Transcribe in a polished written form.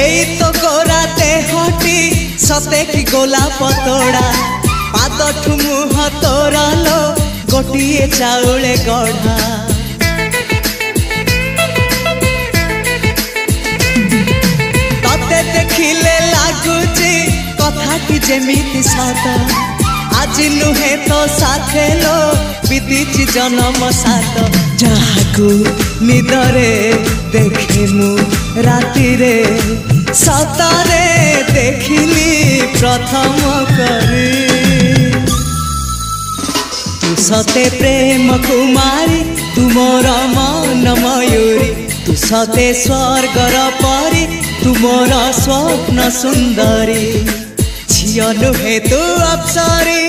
एई तो गोरा देहटी सते कि गोलाप तोड़ा पाद ठुमुह तोरा लो गोटिए चाउले गढ़ा तते देखिले लागुची कथा कि जेमिति सत आज नुहे तो साथे लो बीतीची जन्म सात जहाकू निदरे देखे मु राति रे सतरे देखिली प्रथम करी तू सते प्रेम कुमारी तू मोर मन मयूरी तू सते स्वर्गर परी तू मोर स्वप्न सुंदरी झियो नुहे तू अप्सरी